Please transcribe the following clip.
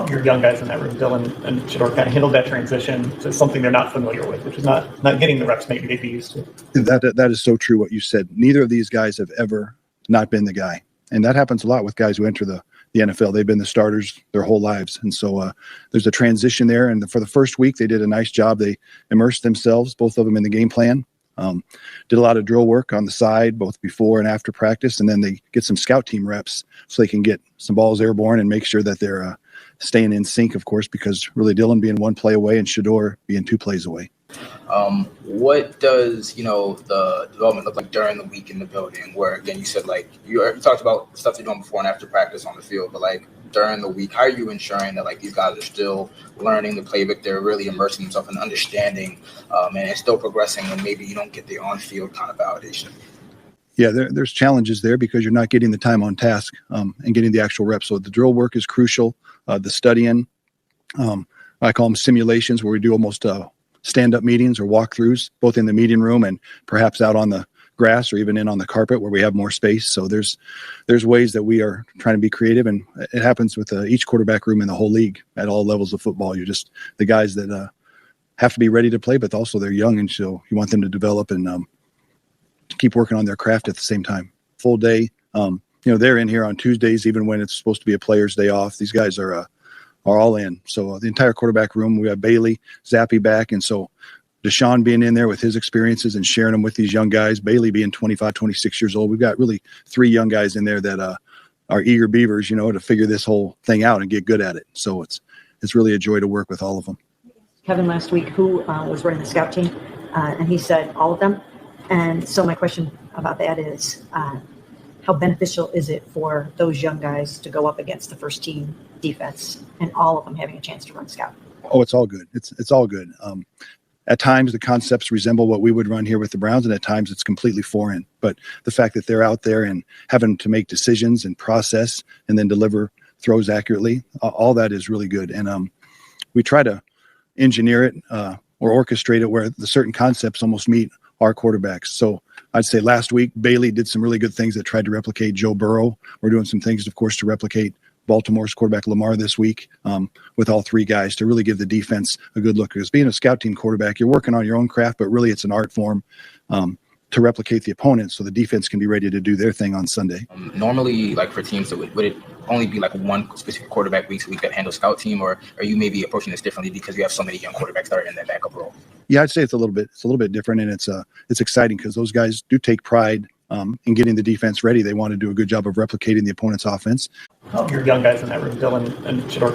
your young guys in that room, Dylan and shadeur, kind of handled that transition to something they're not familiar with, which is not getting the reps maybe they'd be used to. That is so true what you said. Neither of these guys have ever not been the guy. And that happens a lot with guys who enter the NFL. They've been the starters their whole lives. And so there's a transition there. And for the first week, they did a nice job. They immersed themselves, both of them, in the game plan. Did a lot of drill work on the side, both before and after practice. And then they get some scout team reps so they can get some balls airborne and make sure that they're staying in sync, of course, because really Dylan being one play away and shadeur being 2 plays away. What does, the development look like during the week in the building where, again, you said, like, you talked about stuff you're doing before and after practice on the field, but, like, during the week, how are you ensuring that, like, these guys are still learning the playbook, they're really immersing themselves in understanding, and still progressing when maybe you don't get the on-field kind of validation? Yeah, there's challenges there because you're not getting the time on task and getting the actual reps. So the drill work is crucial. The studying, I call them simulations, where we do almost stand-up meetings or walkthroughs, both in the meeting room and perhaps out on the grass or even in on the carpet where we have more space. So there's ways that we are trying to be creative, and it happens with each quarterback room in the whole league at all levels of football. You're just the guys that have to be ready to play, but also they're young, and so you want them to develop and keep working on their craft at the same time. Full day. They're in here on Tuesdays, even when it's supposed to be a player's day off. These guys are all in. So the entire quarterback room, we have Bailey, Zape back. And so Deshaun being in there with his experiences and sharing them with these young guys, Bailey being 25, 26 years old. We've got really 3 young guys in there that are eager beavers, to figure this whole thing out and get good at it. So it's really a joy to work with all of them. Kevin last week, who was running the scout team, and he said all of them. And so my question about that is, how beneficial is it for those young guys to go up against the first team defense and all of them having a chance to run scout? Oh, it's all good. It's all good. At times the concepts resemble what we would run here with the Browns, and at times it's completely foreign. But the fact that they're out there and having to make decisions and process and then deliver throws accurately, all that is really good. And we try to engineer it or orchestrate it where the certain concepts almost meet our quarterbacks. So I'd say last week, Bailey did some really good things that tried to replicate Joe Burrow. We're doing some things, of course, to replicate Baltimore's quarterback Lamar this week with all 3 guys to really give the defense a good look. Because being a scout team quarterback, you're working on your own craft, but really it's an art form to replicate the opponent so the defense can be ready to do their thing on Sunday. Normally, like for teams, would it only be like one specific quarterback week that handles scout team, or are you maybe approaching this differently because you have so many young quarterbacks that are in that backup role? Yeah, I'd say it's a little bit different, and it's exciting because those guys do take pride in getting the defense ready. They want to do a good job of replicating the opponent's offense. Your young guys in that room, Dylan and shadeur,